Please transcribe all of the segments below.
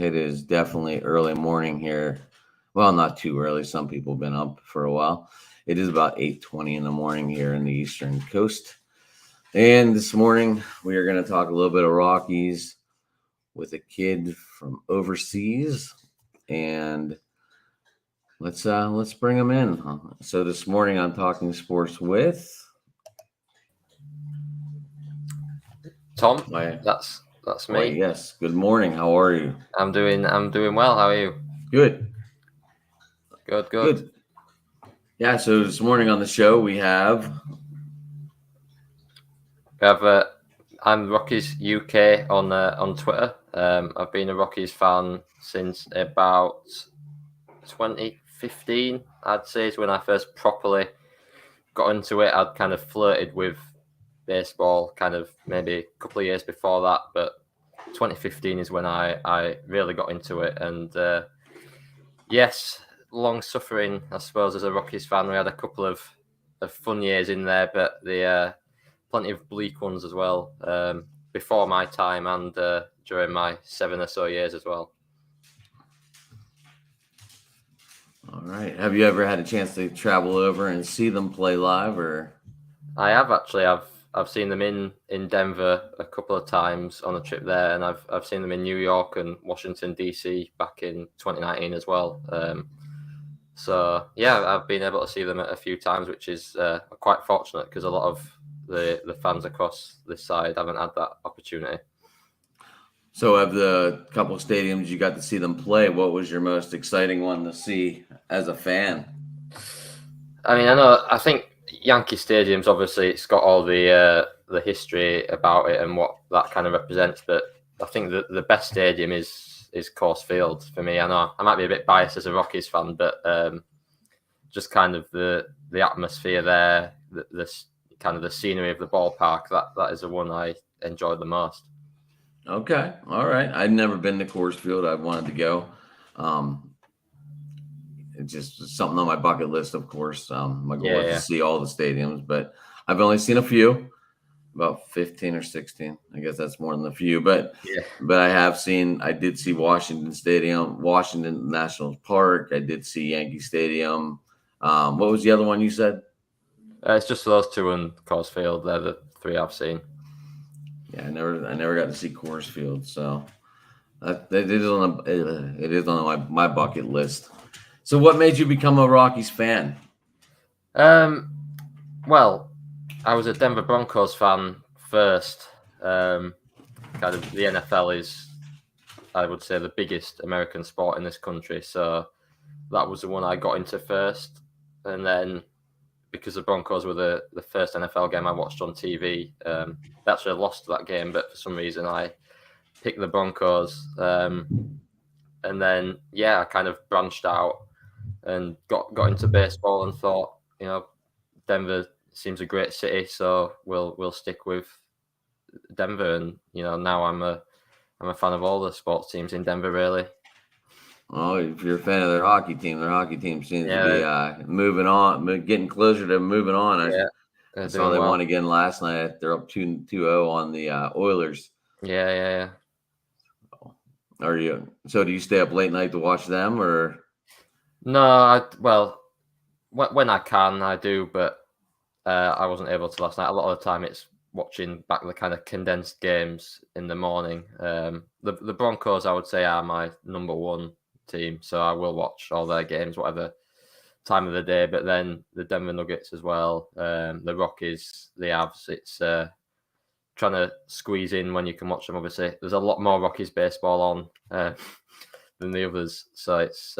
It is definitely early morning here. Well, not too early. Some people have been up for a while. It is about 8:20 in the morning here in the Eastern Coast. And this morning we are going to talk a little bit of Rockies with a kid from overseas. And let's bring him in. So this morning I'm talking sports with Tom. my That's Why, me. yes. Good morning. How are you? I'm doing well. How are you? Good. Good. Good. Yeah, so this morning on the show we have I'm Rockies UK on Twitter. I've been a Rockies fan since about 2015. I'd say is when I first properly got into it. I'd kind of flirted with baseball, kind of maybe a couple of years before that, but 2015 is when I really got into it. And yes, long suffering, I suppose, as a Rockies fan. We had a couple of fun years in there, but the plenty of bleak ones as well, before my time and during my 7 or so years as well. All right. Have you ever had a chance to travel over and see them play live, or? I have actually. I've seen them in Denver a couple of times on a trip there, and I've seen them in New York and Washington DC back in 2019 as well. So yeah, I've been able to see them a few times, which is quite fortunate because a lot of the fans across this side haven't had that opportunity. So, of the couple of stadiums you got to see them play, what was your most exciting one to see as a fan? I mean, I think Yankee Stadium's obviously it's got all the history about it and what that kind of represents, but I think the best stadium is Coors Field for me. I know I might be a bit biased as a Rockies fan, but just kind of the atmosphere there, the kind of the scenery of the ballpark, that is the one I enjoyed the most. Okay, all right. I've never been to Coors Field. I've wanted to go. It's just something on my bucket list, of course. My goal is to see all the stadiums, but I've only seen a few, about 15 or 16. I guess that's more than a few, but I did see Washington Stadium, Washington National Park. I did see Yankee Stadium. What was the other one you said? It's just those two and Coors Field. They're the three I've seen. Yeah, I never got to see Coors Field, so it is on my bucket list. So, what made you become a Rockies fan? Well, I was a Denver Broncos fan first. Kind of the NFL is, I would say, the biggest American sport in this country, so that was the one I got into first, and then because the Broncos were the first NFL game I watched on TV. They actually lost that game, but for some reason I picked the Broncos. And then, I kind of branched out and got into baseball and thought, Denver seems a great city, so we'll stick with Denver. And, now I'm a fan of all the sports teams in Denver, really. Oh, if you're a fan of their hockey team seems to be moving on, getting closer to moving on. I saw they won again last night. They're up 2-0 on the Oilers. Yeah. So do you stay up late night to watch them, or? No, when I can, I do, but I wasn't able to last night. A lot of the time it's watching back the kind of condensed games in the morning. The Broncos, I would say, are my number one team, so I will watch all their games, whatever time of the day. But then the Denver Nuggets as well, the Rockies, the Avs. It's trying to squeeze in when you can watch them. Obviously, there's a lot more Rockies baseball on than the others, so it's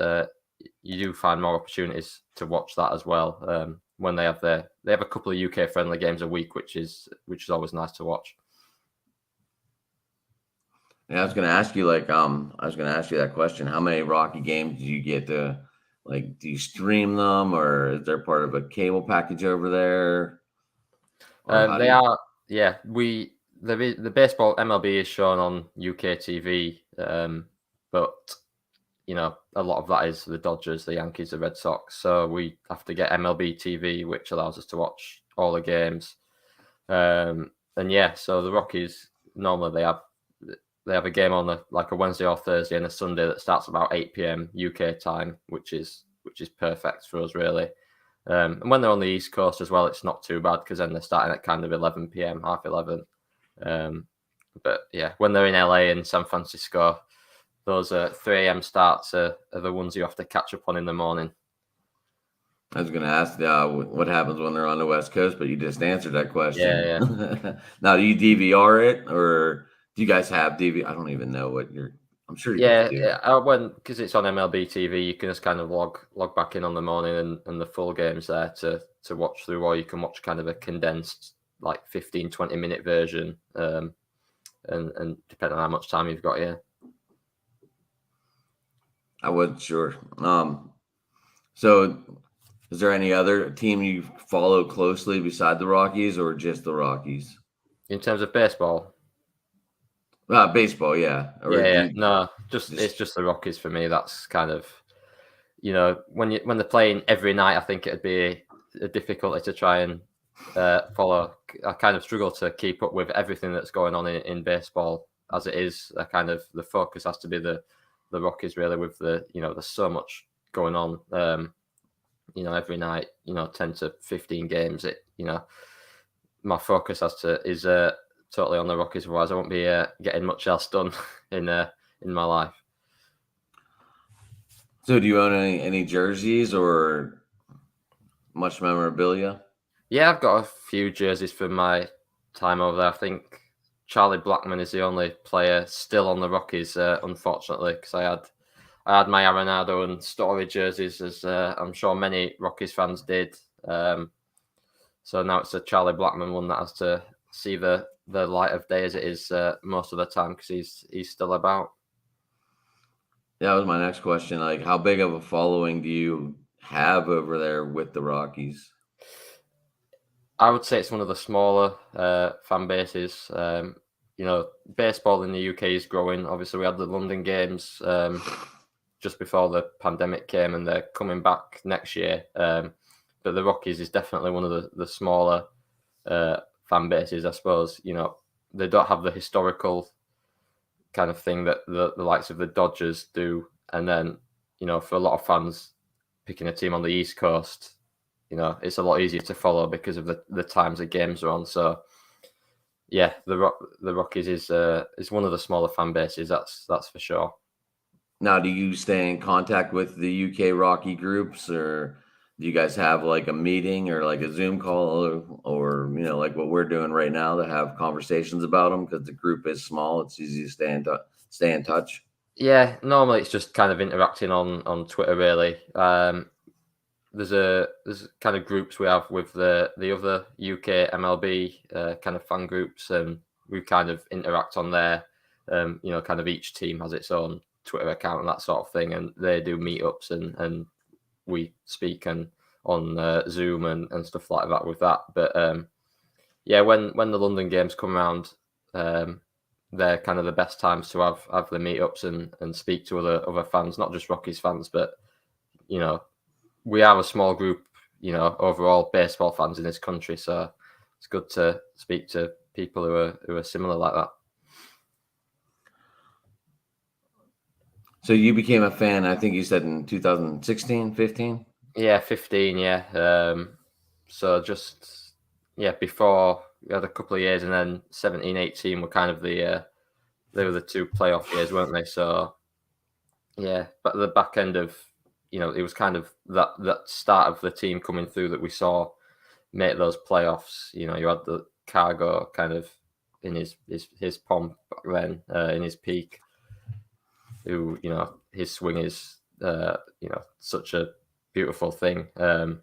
you do find more opportunities to watch that as well. When they have a couple of UK friendly games a week, which is always nice to watch. Yeah, I was going to ask you that question. How many Rocky games do you get to, do you stream them, or is there part of a cable package over there? Are, yeah. The baseball MLB is shown on UK TV, but a lot of that is the Dodgers, the Yankees, the Red Sox. So we have to get MLB TV, which allows us to watch all the games. So the Rockies, normally they have they have a game on a Wednesday or Thursday and a Sunday that starts about 8 p.m. UK time, which is perfect for us really. And when they're on the East Coast as well, it's not too bad because then they're starting at kind of 11 p.m., half 11. But yeah, when they're in LA and San Francisco, those 3 a.m. starts are the ones you have to catch up on in the morning. I was going to ask what happens when they're on the West Coast, but you just answered that question. Yeah. Now, do you DVR it, or do you guys have DVR? I don't even know what you're. I'm sure you guys do. Yeah. Because it's on MLB TV, you can just kind of log back in on the morning and the full game's there to watch through, or you can watch kind of a condensed 15-20 minute version, and depending on how much time you've got. Yeah. I wasn't sure. So, is there any other team you follow closely beside the Rockies, or just the Rockies? In terms of baseball. Baseball, yeah. No, it's just the Rockies for me. That's kind of, when they're playing every night, I think it'd be a difficulty to try and follow. I kind of struggle to keep up with everything that's going on in baseball as it is. Kind of the focus has to be the Rockies really, with there's so much going on. Every night, 10 to 15 games. My focus is totally on the Rockies. Otherwise, I won't be getting much else done in my life. So, do you own any jerseys or much memorabilia? Yeah, I've got a few jerseys from my time over there. I think Charlie Blackmon is the only player still on the Rockies, unfortunately, because I had my Arenado and Story jerseys, as I'm sure many Rockies fans did. So now it's a Charlie Blackmon one that has to see the light of day, as it is most of the time, because he's still about. Yeah, that was my next question. Like, how big of a following do you have over there with the Rockies? I would say it's one of the smaller fan bases. Baseball in the UK is growing. Obviously, we had the London games just before the pandemic came, and they're coming back next year. But the Rockies is definitely one of the smaller fan bases, I suppose. They don't have the historical kind of thing that the likes of the Dodgers do. And then, for a lot of fans picking a team on the East Coast, it's a lot easier to follow because of the times the games are on. So, yeah, the Rockies is one of the smaller fan bases. That's for sure. Now, do you stay in contact with the UK Rocky groups, or do you guys have like a meeting or like a Zoom call, or like what we're doing right now, to have conversations about them? Because the group is small, it's easy to stay in touch. Yeah, normally it's just kind of interacting on Twitter, really. There's kind of groups we have with the other UK MLB kind of fan groups, and we kind of interact on there. Kind of each team has its own Twitter account and that sort of thing, and they do meetups and we speak on Zoom and stuff like that with that. But yeah, when the London games come around, they're kind of the best times to have the meetups and speak to other fans, not just Rockies fans, but we are a small group, overall baseball fans in this country. So it's good to speak to people who are similar like that. So you became a fan, I think you said in 2016, 15? Yeah, 15, yeah. So just, before we had a couple of years, and then 17, 18 were kind of they were the two playoff years, weren't they? So, yeah, but at the back end of, it was kind of that start of the team coming through that we saw make those playoffs. You had the Cargo kind of in his pomp back then, in his peak, who, his swing is, such a beautiful thing. And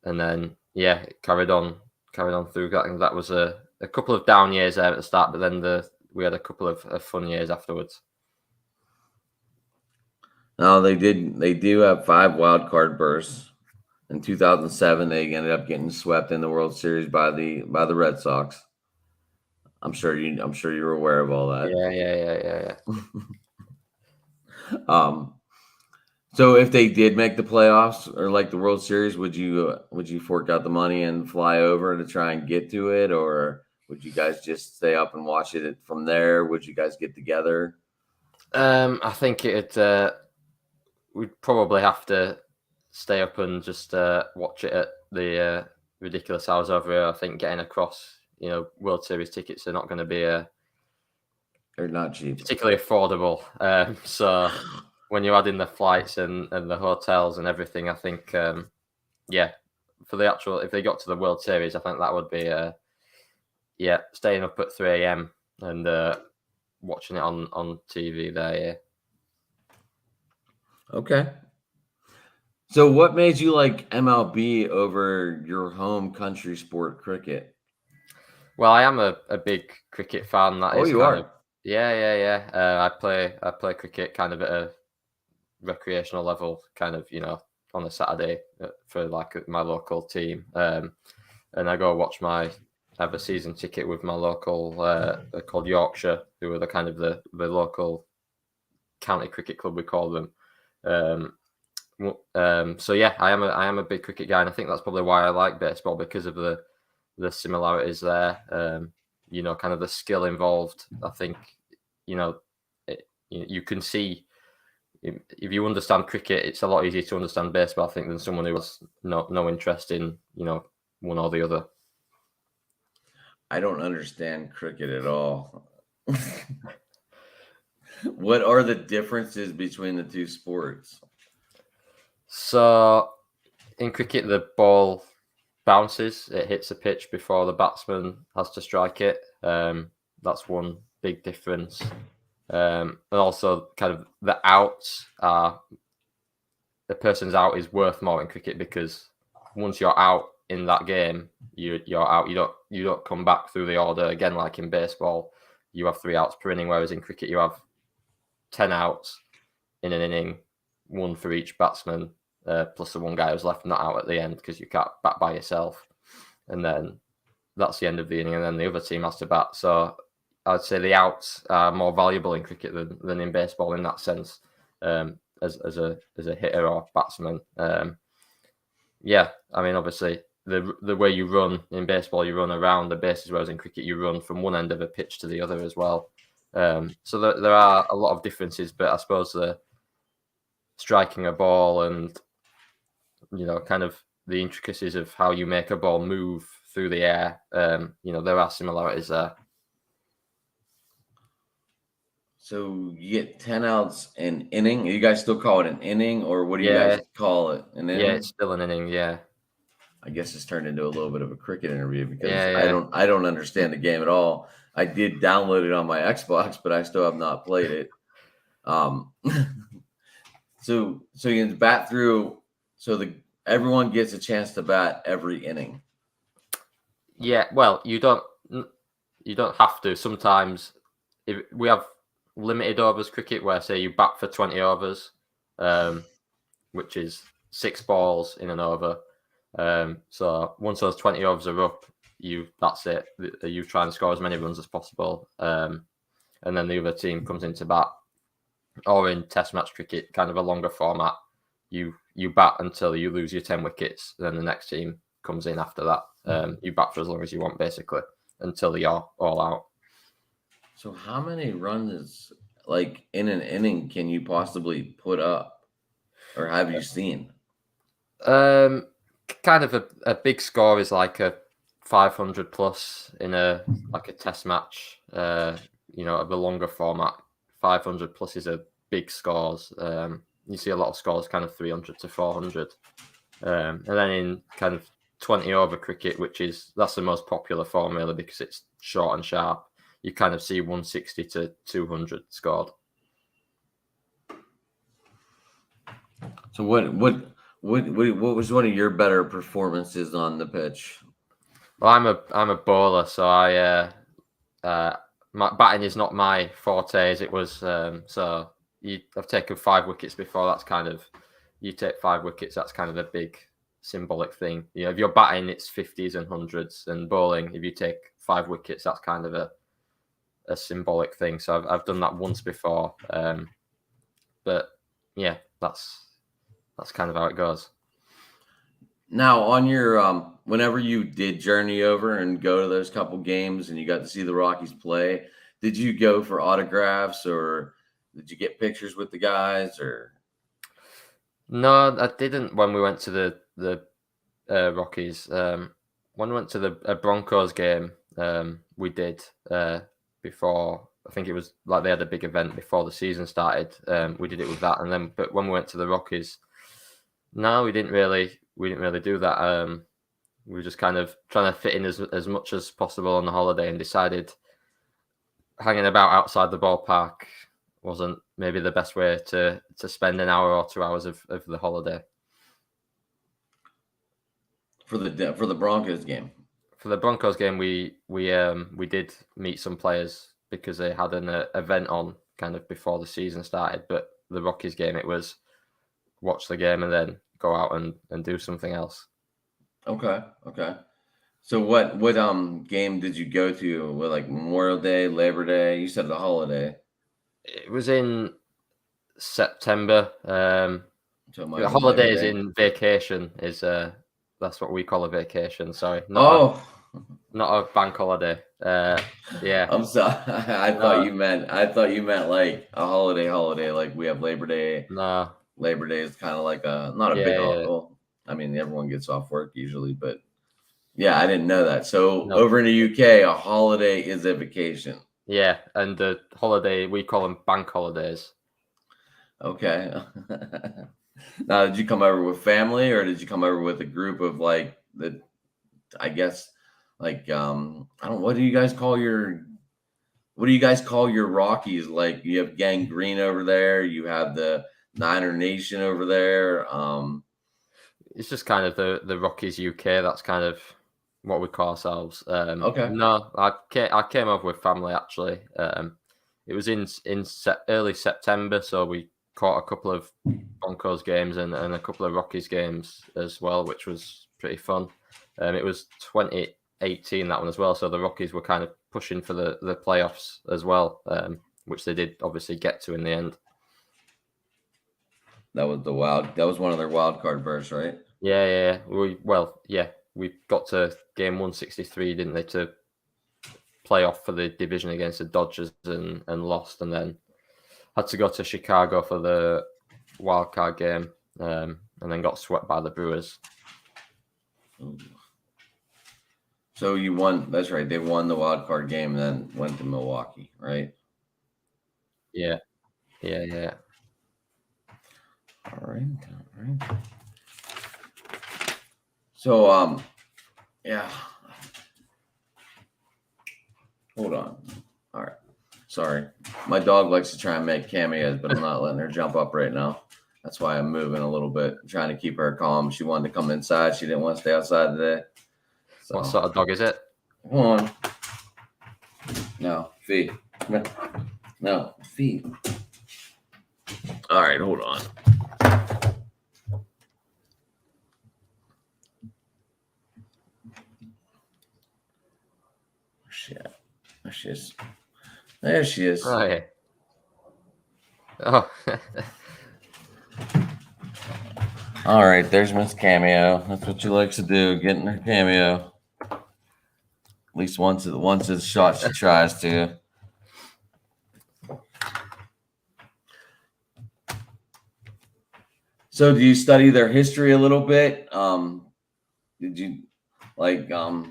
then, yeah, it carried on through that. And that was a couple of down years there at the start, but then we had a couple of fun years afterwards. No, they do have 5 wild card berths. In 2007, they ended up getting swept in the World Series by the Red Sox. I'm sure you're aware of all that. Yeah. So if they did make the playoffs or like the World Series, would you fork out the money and fly over to try and get to it, or Would you guys just stay up and watch it from there? Would you guys get together? I think we'd probably have to stay up and just watch it at the ridiculous hours over here. I think getting across, World Series tickets are not going to be They're not cheap. particularly affordable. So when you add in the flights and the hotels and everything, I think, for the actual, if they got to the World Series, I think that would be, staying up at 3 a.m. and watching it on TV there. Yeah. Okay. So what made you like MLB over your home country sport, cricket? Well, I am a big cricket fan. That is You kind are? of yeah. I play cricket kind of at a recreational level, kind of on a Saturday for like my local team, and I go watch I have a season ticket with my local they're called Yorkshire, who are the kind of the local county cricket club, we call them. So yeah, I am a big cricket guy, and I think that's probably why I like baseball, because of the similarities there. Kind of the skill involved. I think you can see, if you understand cricket, it's a lot easier to understand baseball, I think, than someone who has no interest in one or the other. I don't understand cricket at all. What are the differences between the two sports? So in cricket, the ball bounces, it hits a pitch before the batsman has to strike it. That's one big difference. And also kind of the outs are, the person's out is worth more in cricket, because once you're out in that game, you're out. You don't come back through the order again, like in baseball. You have 3 outs per inning, whereas in cricket you have 10 outs in an inning, 1 for each batsman, plus the one guy who's left not out at the end, because you can't bat by yourself. And then that's the end of the inning, and then the other team has to bat. So I'd say the outs are more valuable in cricket than in baseball in that sense, as a hitter or batsman. I mean, obviously the way you run in baseball, you run around the bases, whereas in cricket you run from one end of a pitch to the other as well. So there are a lot of differences, but I suppose the striking a ball and kind of the intricacies of how you make a ball move through the air, there are similarities there. So you get 10 outs an inning. You guys still call it an inning, or what do you guys call it? An inning? Yeah, it's still an inning. Yeah. I guess it's turned into a little bit of a cricket interview, because Yeah. I don't understand the game at all. I did download it on my Xbox, but I still have not played it. So you bat through. So everyone gets a chance to bat every inning. Yeah. Well, you don't have to. Sometimes if we have limited overs cricket, where say you bat for 20 overs, which is 6 balls in an over. So once those 20 overs are up, that's it. You try and score as many runs as possible, and then the other team comes into bat. Or in Test match cricket, kind of a longer format, you bat until you lose your 10 wickets. Then the next team comes in after that. You bat for as long as you want, basically, until you're all out. So how many runs, like in an inning, can you possibly put up, or have you seen? Kind of a big score is like a 500 plus in a Test match. Of a longer format, 500 plus is a big scores. You see a lot of scores kind of 300 to 400, and then in kind of 20 over cricket, that's the most popular form really, because it's short and sharp. You kind of see 160 to 200 scored. So what was one of your better performances on the pitch? Well, I'm a bowler, so my batting is not my forte, as it was. So I've taken 5 wickets before. That's kind of, you take 5 wickets. That's kind of a big symbolic thing. If you're batting, it's 50s and 100s, and bowling, if you take 5 wickets, that's kind of a symbolic thing. So I've done that once before. But yeah, that's kind of how it goes. Now, on your whenever you did journey over and go to those couple games and you got to see the Rockies play, did you go for autographs or did you get pictures with the guys or No, I didn't when we went to the Rockies. When we went to the Broncos game, we did before. I think it was like they had a big event before the season started. We did it with that, and then but when we went to the Rockies, no, we didn't really. We didn't really do that. We were just kind of trying to fit in as much as possible on the holiday, and decided hanging about outside the ballpark wasn't maybe the best way to spend an hour or 2 hours of the holiday. for the Broncos game? For the Broncos game, we did meet some players because they had an event on kind of before the season started. But the Rockies game, it was watch the game and then go out and do something else. Okay, okay. So what game did you go to? With like Memorial Day, Labor Day? You said the holiday. It was in September. So it might The have been Labor holidays Day. in vacation is that's what we call a vacation. Sorry, not Oh, a bank holiday. Yeah, I'm sorry. I thought no, you meant like a holiday. Like we have Labor Day. no, Labor Day is kind of like a not a yeah, big yeah, well, I mean everyone gets off work usually, but yeah, I didn't know that. So no, over in the UK, a holiday is a vacation. yeah. And the holiday we call them bank holidays. Okay. Now, did you come over with family or did you come over with a group of like the I guess like I don't what do you guys call your Rockies? Like you have Gang Green over there, you have the Niner Nation over there. It's just kind of the Rockies UK. That's kind of what we call ourselves. Okay. No, I came over with family actually. It was in early September, so we caught a couple of Broncos games and a couple of Rockies games as well, which was pretty fun. It was 2018 that one as well, so the Rockies were kind of pushing for the playoffs as well, which they did obviously get to in the end. That was one of their wild card berths, right? Yeah. We got to game 163, didn't they, to play off for the division against the Dodgers and lost, and then had to go to Chicago for the wild card game, and then got swept by the Brewers. Ooh. So you won. That's right. They won the wild card game and then went to Milwaukee, right? Yeah. All right. All right. So yeah. Hold on. All right. Sorry. My dog likes to try and make cameos, but I'm not letting her jump up right now. That's why I'm moving a little bit, trying to keep her calm. She wanted to come inside. She didn't want to stay outside today. So What sort of dog is it? come on. No, Fee. No, Fee. All right, hold on. Shit. There she is. There she is. Oh, yeah. Oh, All right, there's Miss Cameo. That's what she likes to do, getting her cameo. At least once it's shot, she tries to. So, do you study their history a little bit? Did you like how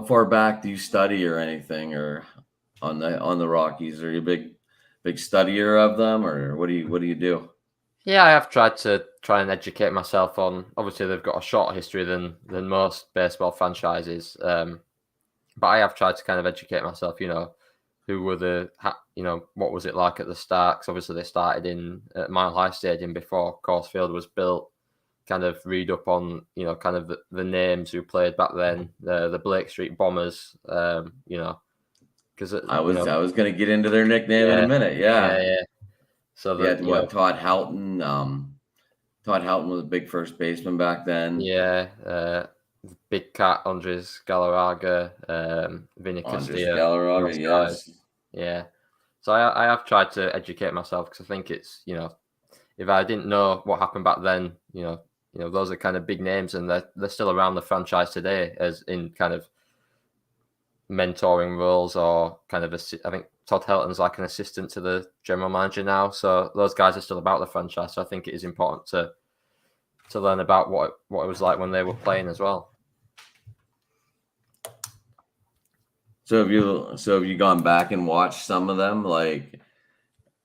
far back do you study or anything, or on the Rockies? Are you a big studier of them, or what do you do? yeah. I have tried to and educate myself on. Obviously, they've got a shorter history than most baseball franchises, but I have tried to kind of educate myself. Who were what was it like at the start? 'Cause obviously they started in at Mile High Stadium before Coors Field was built. Kind of read up on kind of the names who played back then, the Blake Street Bombers. Because I was gonna get into their nickname in a yeah, minute. Yeah, yeah. So you had that what Todd Houghton. Todd Houghton was a big first baseman back then. Big Cat, Andres Galarraga, Vinny Andres Castillo, Galarraga, those guys. yes. Yeah. So I have tried to educate myself because I think it's if I didn't know what happened back then, those are kind of big names, and they're still around the franchise today as in kind of mentoring roles or kind of I think Todd Helton's like an assistant to the general manager now. So those guys are still about the franchise. So I think it is important to learn about what it was like when they were playing as well. So have you gone back and watched some of them, like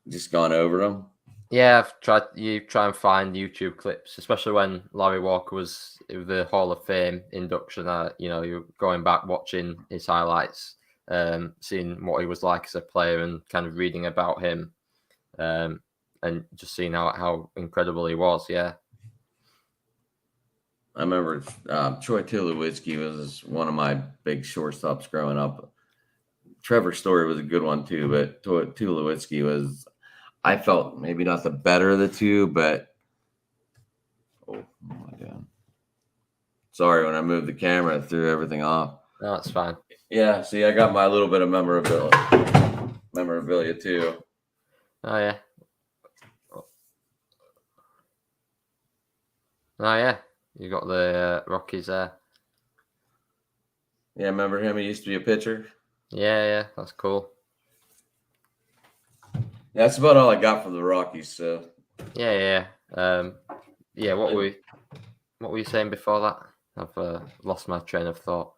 just gone over them? Yeah, I've tried. You try and find YouTube clips, especially when Larry Walker was the Hall of Fame induction. You're going back watching his highlights, seeing what he was like as a player, and kind of reading about him, and just seeing how incredible he was. Yeah. I remember Troy Tulowitzki was one of my big shortstops growing up. Trevor Story was a good one too, but Tulowitzki was, I felt, maybe not the better of the two, but oh my God. Sorry, when I moved the camera, I threw everything off. No, that's fine. Yeah, see, I got my little bit of memorabilia too. Oh yeah. Oh yeah. You got the Rockies there. Yeah, remember him? He used to be a pitcher. Yeah, that's cool. That's about all I got from the Rockies. So yeah. What were you saying before that? I've lost my train of thought.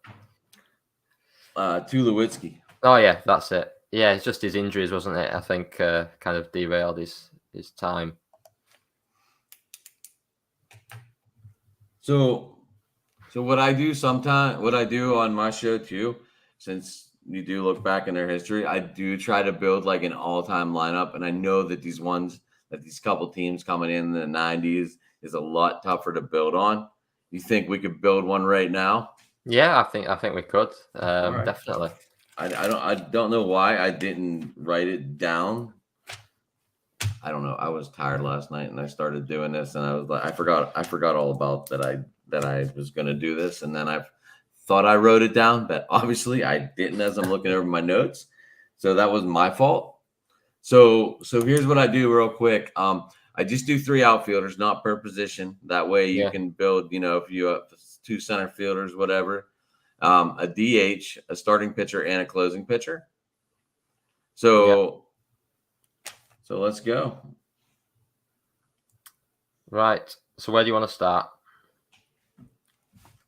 Tulowitzki. Oh yeah, that's it. Yeah, it's just his injuries, wasn't it? I think kind of derailed his time. So what I do on my show too, since you do look back in their history, I do try to build like an all-time lineup, and I know that these couple teams coming in the 90s is a lot tougher to build on. You think we could build one right now? Yeah, I think we could. Right. Definitely. I don't know why I didn't write it down. I don't know. I was tired last night and I started doing this, and I was like, I forgot all about that I was going to do this, and then I thought I wrote it down, but obviously I didn't as I'm looking over my notes. So that was my fault. So here's what I do real quick. I just do 3 outfielders, not per position. That way you can build, if you have 2 center fielders, whatever, a DH, a starting pitcher, and a closing pitcher. So let's go. Right. So where do you want to start?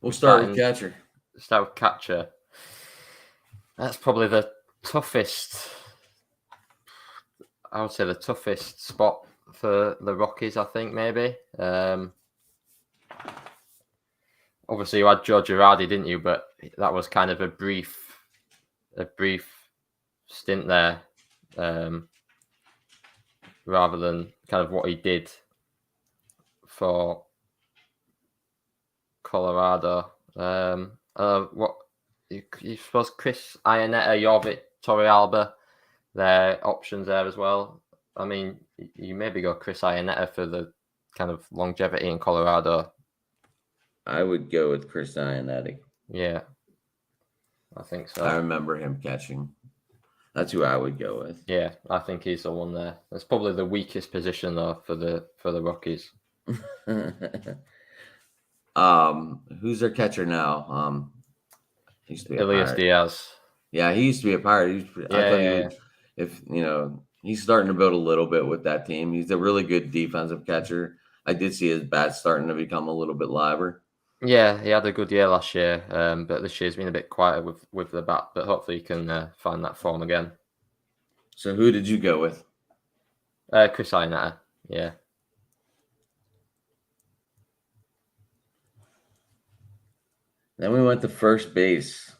We'll start with catcher. Start with catcher. That's probably the toughest. I would say the toughest spot for the Rockies, I think, maybe. Obviously, you had Joe Girardi, didn't you? But that was kind of a brief stint there, rather than kind of what he did for Colorado. What you suppose Chris Iannetta, Jorvik Torrealba, their options there as well. I mean, you maybe go Chris Iannetta for the kind of longevity in Colorado. I would go with Chris Iannetta. Yeah, I think so. I remember him catching. That's who I would go with. Yeah, I think he's the one there. That's probably the weakest position though for the Rockies. Who's their catcher now? He used to be Elias Diaz. Yeah, he used to be a Pirate. He's starting to build a little bit with that team. He's a really good defensive catcher. I did see his bat starting to become a little bit liver. Yeah, he had a good year last year, but this year's been a bit quieter with the bat. But hopefully, he can find that form again. So, who did you go with? Chris Iannetta. Yeah. Then we went to first base.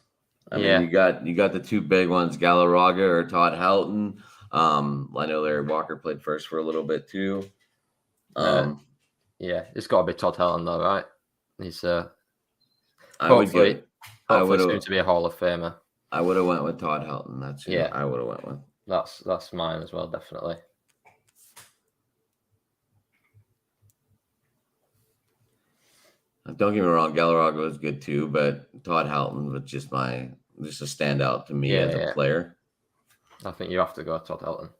I mean, you got the 2 big ones, Galarraga or Todd Helton. I know Larry Walker played first for a little bit too. It's got to be Todd Helton though, right? He's hopefully soon to be a Hall of Famer. I would have went with Todd Helton. That's who I would have went with. That's mine as well, definitely. Don't get me wrong, Galarraga was good too, but Todd Helton was just a standout to me as a player. I think you have to go Todd Helton.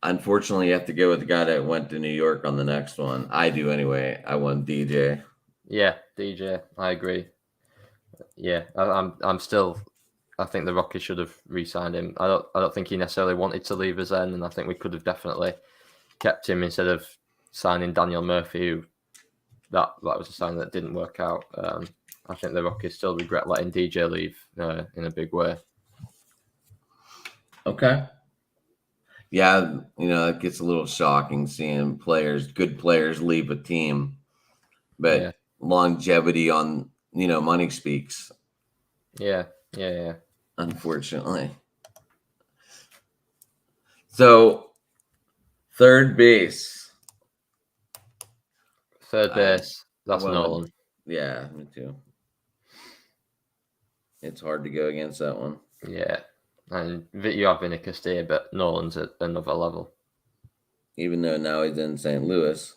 Unfortunately, you have to go with the guy that went to New York on the next one. I do anyway. I want DJ. Yeah, DJ. I agree. Yeah, I'm still. I think the Rockies should have re-signed him. I don't think he necessarily wanted to leave us then, and I think we could have definitely kept him instead of signing Daniel Murphy, who that was a sign that didn't work out. I think the Rockies still regret letting DJ leave in a big way. Okay. Yeah, it gets a little shocking seeing good players leave a team, but longevity on, money speaks. Yeah. Unfortunately. So, third base. Third base, that's Nolan. Yeah, me too. It's hard to go against that one. Yeah. And you have Vinny Castilla, but Nolan's at another level. Even though now he's in St. Louis.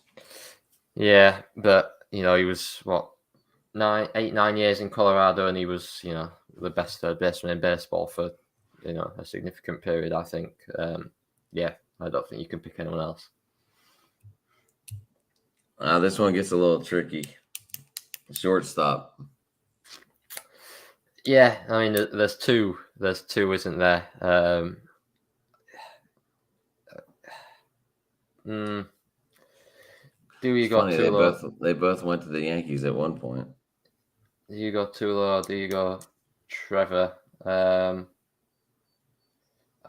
Yeah, but, he was, 9 years in Colorado, and he was, the best third baseman in baseball for, a significant period, I think. I don't think you can pick anyone else. This one gets a little tricky. Shortstop. Yeah, I mean, there's two, isn't there? Do you go too low? They both went to the Yankees at one point. Do you go too low? Do you go Trevor? I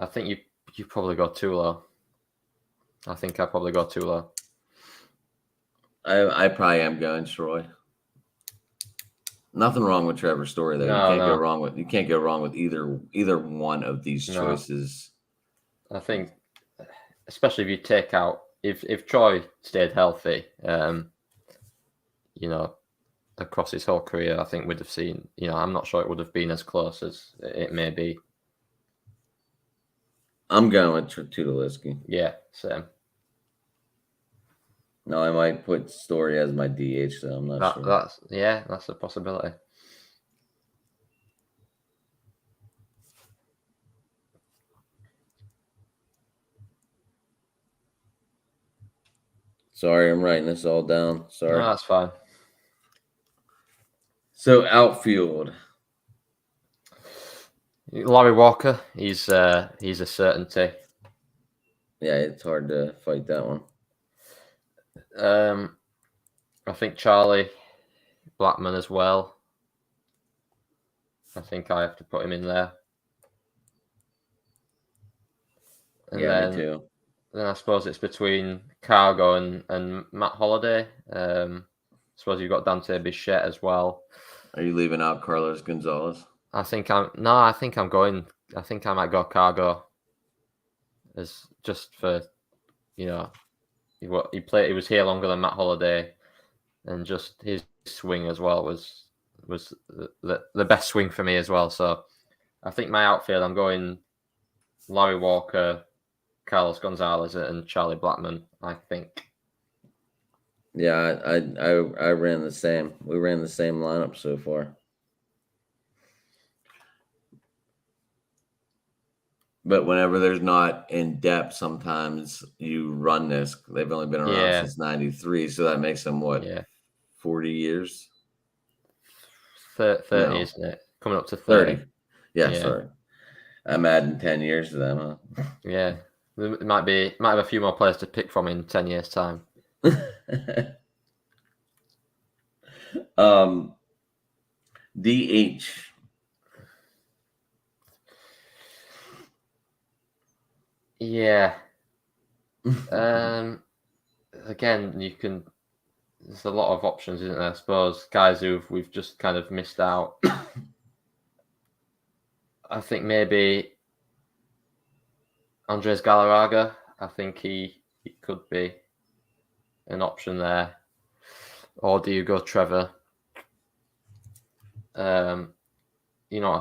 think you probably go too low. I think I probably go too low. I probably am going Troy. Nothing wrong with Trevor's Story though. You can't go wrong with either one of these choices. I think, especially if you take out if Troy stayed healthy, across his whole career, I think we'd have seen. I'm not sure it would have been as close as it may be. I'm going with Tulowitzki. Yeah, same. No, I might put Story as my DH, so I'm not sure. That's a possibility. Sorry, I'm writing this all down. Sorry. No, that's fine. So outfield. Larry Walker, he's a certainty. Yeah, it's hard to fight that one. I think Charlie Blackmon as well. I think I have to put him in there. And me too. Then I suppose it's between Cargo and Matt Holliday. I suppose you've got Dante Bichette as well. Are you leaving out Carlos Gonzalez? I think I might go Cargo. As just for, he was here longer than Matt Holliday, and just his swing as well was the best swing for me as well. So I think my outfield, I'm going Larry Walker, Carlos Gonzalez, and Charlie Blackmon, I think. Yeah, I ran the same. We ran the same lineup so far. But whenever there's not in depth, sometimes you run this. They've only been around since '93, so that makes them 40 years? 30, isn't it? Coming up to 30. Yeah, sorry. I'm adding 10 years to them, huh? Yeah. It might have a few more players to pick from in 10 years' time. DH. Yeah. Again, there's a lot of options, isn't there? I suppose guys who we've just kind of missed out. I think maybe Andres Galarraga. I think he could be an option there. Or do you go Trevor? I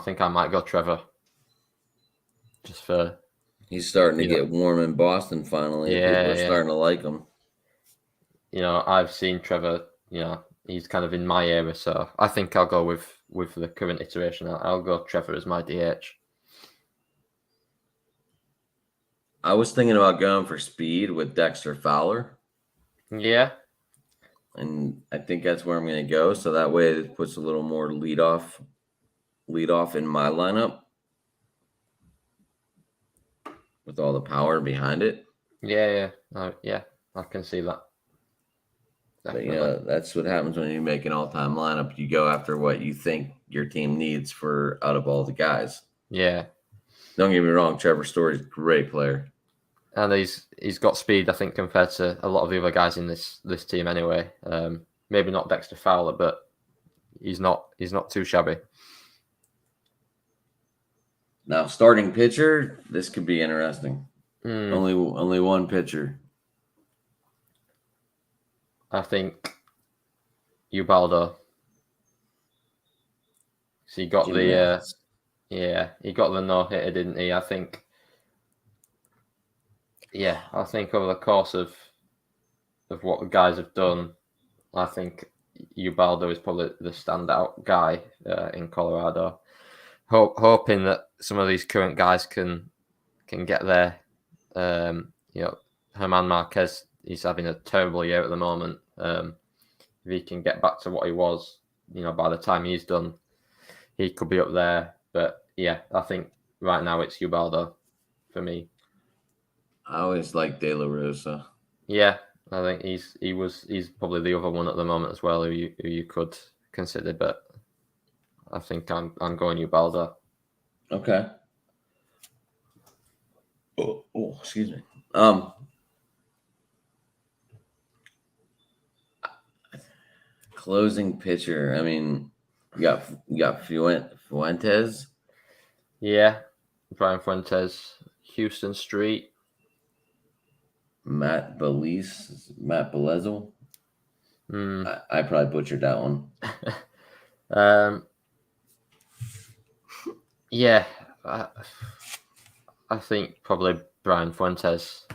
think I might go Trevor. Just for... He's starting to get warm in Boston finally. Yeah, people are starting to like him. I've seen Trevor, he's kind of in my era, so I think I'll go with the current iteration. I'll go Trevor as my DH. I was thinking about going for speed with Dexter Fowler, Yeah, and I think that's where I'm going to go. So that way it puts a little more lead off in my lineup with all the power behind it. yeah. I can see that. But Definitely. that's what happens when you make an all-time lineup. You go after what you think your team needs for out of all the guys. Yeah, Don't get me wrong, Trevor Story's a great player. and he's got speed, I think, compared to a lot of the other guys in this team anyway. Maybe not Dexter Fowler, but he's not too shabby. Now, starting pitcher, this could be interesting. Only one pitcher. I think Ubaldo. So he got Jimmy the Mathis. he got the no hitter, didn't he? I think. Yeah, I think over the course of what the guys have done, I think Ubaldo is probably the standout guy in Colorado. Hoping that some of these current guys can get there. Herman Marquez, he's having a terrible year at the moment. If he can get back to what he was, by the time he's done, he could be up there. But yeah, I think right now it's Ubaldo for me. I always like De La Rosa. Yeah, I think he's probably the other one at the moment as well who you could consider, but I think I'm going Ubaldo. Okay. Oh, excuse me. Closing pitcher. I mean, you got Fuentes. Yeah, Brian Fuentes, Houston Street. Matt Belezel. I probably butchered that one. Yeah, I think probably Brian Fuentes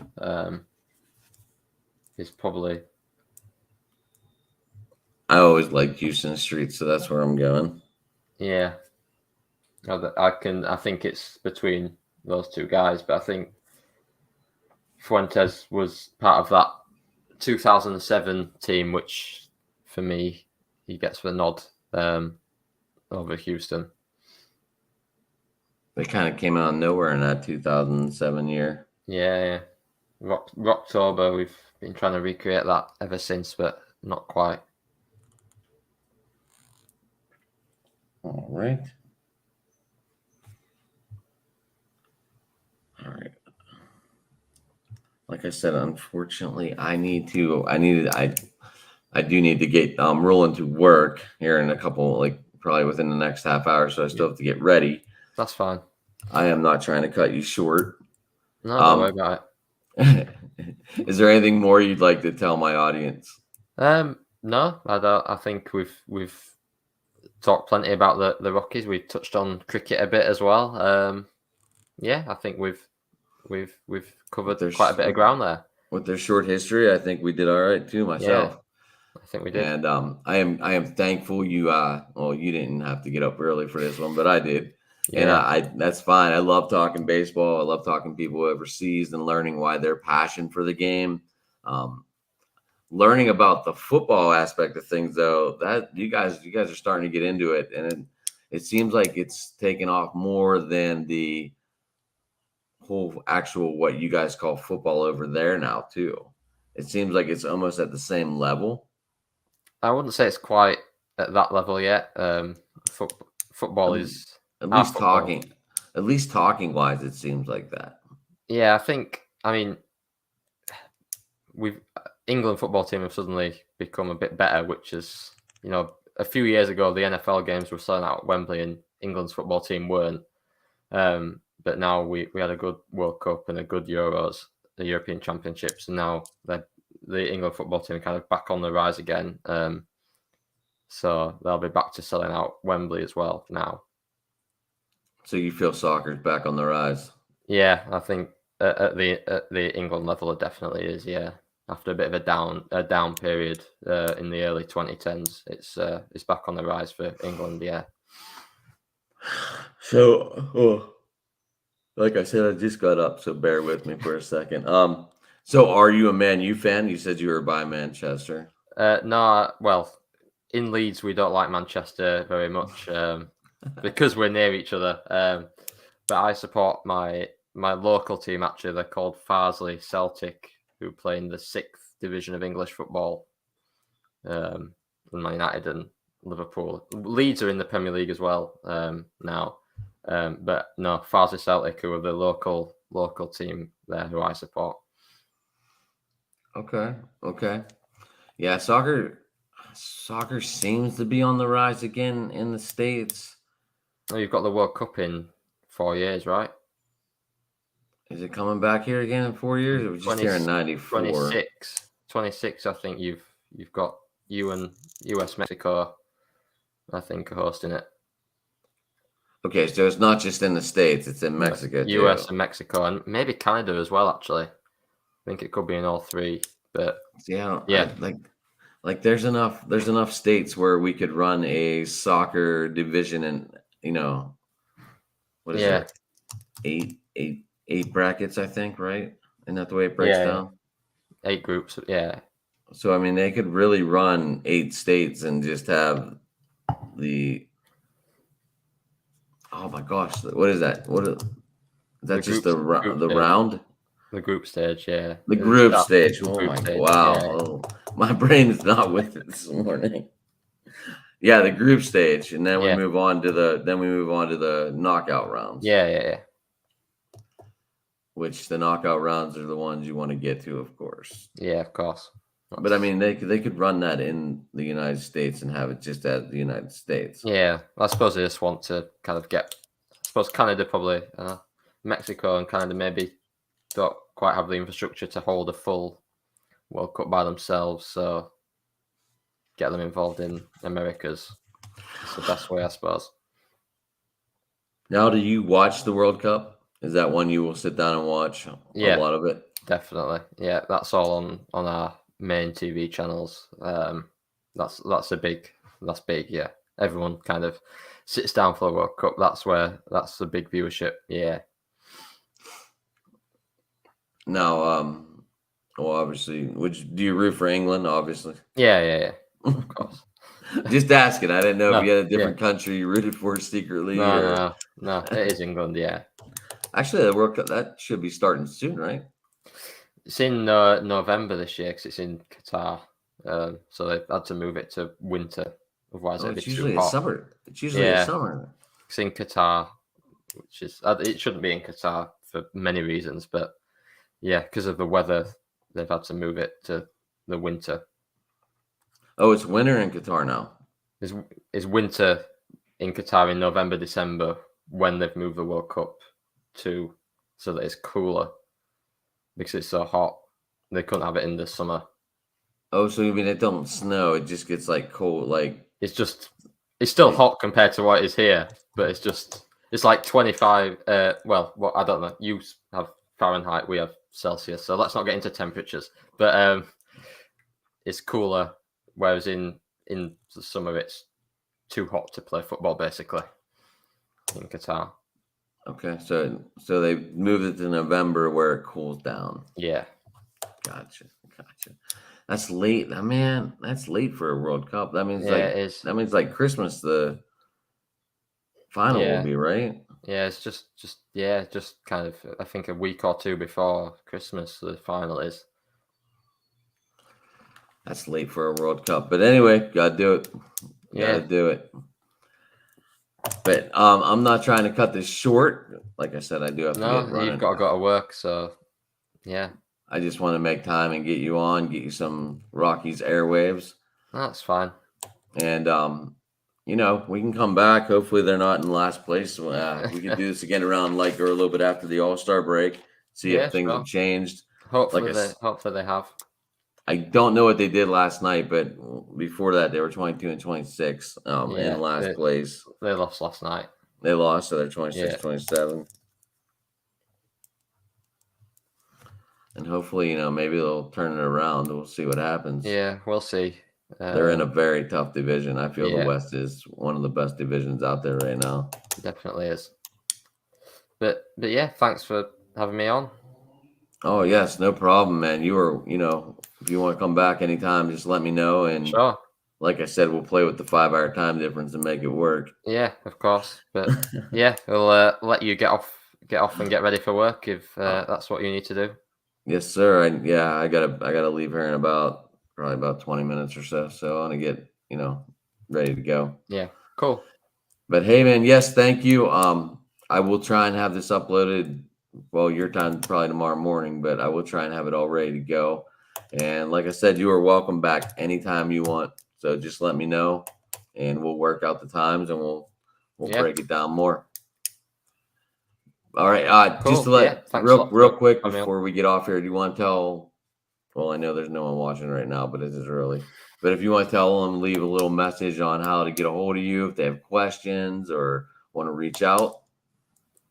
is probably. I always liked Houston Street, so that's where I'm going. Yeah, I think it's between those two guys, but I think Fuentes was part of that 2007 team, which for me he gets the nod over Houston. They kind of came out of nowhere in that 2007 year. Yeah. Rocktober, we've been trying to recreate that ever since, but not quite. All right. Like I said, unfortunately, I do need to get rolling to work here in a couple, like probably within the next half hour. So I still have to get ready. That's fine. I am not trying to cut you short. No, don't worry about it. Is there anything more you'd like to tell my audience? No, I don't. I think we've talked plenty about the Rockies. We've touched on cricket a bit as well. Yeah, I think we've covered quite a bit of ground there. With their short history, I think we did all right too myself. Yeah, I think we did. And I am thankful you you didn't have to get up early for this one, but I did. Yeah. And I that's fine. I love talking baseball. I love talking people overseas and learning why their passion for the game. Learning about the football aspect of things, though, that you guys are starting to get into it, and it seems like it's taken off more than the whole actual what you guys call football over there now too. It seems like it's almost at the same level. I wouldn't say it's quite at that level yet. Football is at least talking wise, it seems like that. Yeah, I mean, England football team have suddenly become a bit better, which is, a few years ago the NFL games were selling out at Wembley and England's football team weren't. But now we had a good World Cup and a good Euros, the European Championships, and now the England football team are kind of back on the rise again. So they'll be back to selling out Wembley as well now. So you feel soccer's back on the rise? Yeah, I think at the England level it definitely is. Yeah, after a bit of a down period in the early 2010s, it's back on the rise for England. Yeah. So Like I said, I just got up, so bear with me for a second. So are you a Man U fan? You said you were by Manchester. No, well, in Leeds we don't like Manchester very much because we're near each other. But I support my local team. Actually, they're called Farsley Celtic, who play in the 6th division of English football. And Man United and Liverpool. Leeds are in the Premier League as well now. But no, Farsley Celtic, who are the local team there, who I support. Okay, okay. Yeah, soccer seems to be on the rise again in the States. Oh, you've got the World Cup in 4 years, right? Is it coming back here again in 4 years? It was just 20, here in '94. 26. I think you've got you and US Mexico, I think, are hosting it. Okay, so it's not just in the States; it's in Mexico too. US and Mexico, and maybe Canada as well. Actually, I think it could be in all three. But Yeah, yeah, like there's enough states where we could run a soccer division, and what is yeah, there? Eight brackets, I think, right? Isn't that the way it breaks yeah. down? 8 groups. Yeah, So I mean, they could really run 8 states and just have the oh my gosh, what is that? Is that just the round? the group stage. Yeah, The group stage. The Oh group my stage, wow. yeah. Oh, my brain is not with it this morning. Yeah, the group stage, and then we Yeah. move on to the knockout rounds. Yeah. Which the knockout rounds are the ones you want to get to, of course. Yeah, of course. But I mean, they could run that in the United States and have it just at the United States. Yeah, I suppose they just want to kind of get. I suppose Canada probably, Mexico and Canada maybe don't quite have the infrastructure to hold a full World Cup by themselves. So get them involved in Americas. It's the best way, I suppose. Now, do you watch the World Cup? Is that one you will sit down and watch a Yeah. lot of it? Definitely. Yeah, that's all on our main TV channels. That's big. Yeah, everyone kind of sits down for the World Cup. That's the big viewership. Yeah. Now, well, obviously, do you root for England? Obviously. Yeah. Of course. Just asking. I didn't know if you had a yeah. different country you rooted for secretly. No. It is England. Yeah. Actually, the World Cup that should be starting soon, right? It's in November this year because it's in Qatar. So they had to move it to winter. Otherwise, it'd be too hot. Summer. It's usually a summer. It's in Qatar, which is it shouldn't be in Qatar for many reasons, but yeah, because of the weather, they've had to move it to the winter. Oh, it's winter in Qatar now. Is winter in Qatar in November, December when they've moved the World Cup to so that it's cooler because it's so hot. They couldn't have it in the summer. Oh, so you mean it don't snow? It just gets like cold, like it's still hot compared to what it is here, but it's like 25. Well, what I don't know. You have Fahrenheit, we have Celsius, so let's not get into temperatures. But it's cooler, whereas in the summer it's too hot to play football, basically. In Qatar. Okay, so they moved it to November where it cools down. Yeah. Gotcha. That's late, man. That's late for a World Cup. That means it is. That means like Christmas. The final will be right. Yeah, it's just kind of I think a week or two before Christmas the final is. That's late for a World Cup, but anyway, gotta do it. Gotta do it. But I'm not trying to cut this short. Like I said, I do have to get running. You've got to go to work, so yeah. I just want to make time and get you on, get you some Rockies airwaves. That's fine. And we can come back. Hopefully, they're not in last place. We can do this again around or a little bit after the All-Star break. See if things have changed. Hopefully they have. I don't know what they did last night, but before that, they were 22 and 26 in last place. They lost last night. They lost, so they're 26, 27. And hopefully, maybe they'll turn it around. We'll see what happens. Yeah, we'll see. They're in a very tough division. I feel the West is one of the best divisions out there right now. Definitely is. But yeah, thanks for having me on. Oh yes, no problem, man. You are, if you want to come back anytime, just let me know. And Sure. like I said, we'll play with the 5 hour time difference and make it work. Yeah, of course. But yeah, we'll let you get off and get ready for work if that's what you need to do. Yes, sir. I gotta leave here in probably about 20 minutes or so. So I want to get, ready to go. Yeah, cool. But hey, man, yes, thank you. I will try and have this uploaded. Well, your time probably tomorrow morning, but I will try and have it all ready to go. And like I said, you are welcome back anytime you want. So just let me know, and we'll work out the times, and we'll break it down more. All right. Cool. Just to let Thanks a lot real quick having me on. before we get off here, do you want to tell? Well, I know there's no one watching right now, but it is early. But if you want to tell them, leave a little message on how to get a hold of you if they have questions or want to reach out.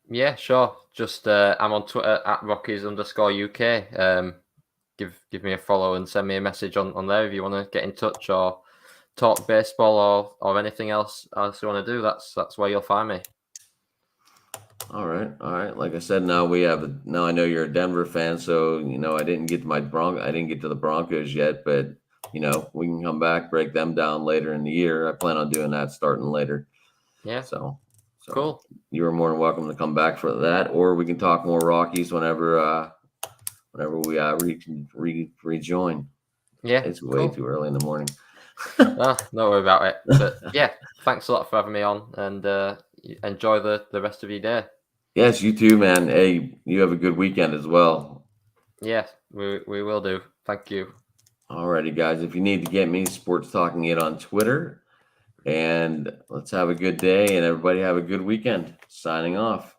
Yeah, sure. Just I'm on Twitter at rockies_UK. Give me a follow and send me a message on there if you want to get in touch or talk baseball or anything else you want to do. That's where you'll find me. All right. Like I said, now I know you're a Denver fan, so I didn't get to the Broncos yet, but we can come back, break them down later in the year. I plan on doing that starting later. Yeah. So cool. You are more than welcome to come back for that, or we can talk more Rockies whenever we rejoin. Yeah. It's way too early in the morning. Don't worry about it. But yeah, thanks a lot for having me on, and enjoy the rest of your day. Yes, you too, man. Hey, you have a good weekend as well. Yeah, we will do. Thank you. Alrighty, guys. If you need to get me, Sports Talking It on Twitter. And let's have a good day, and everybody have a good weekend. Signing off.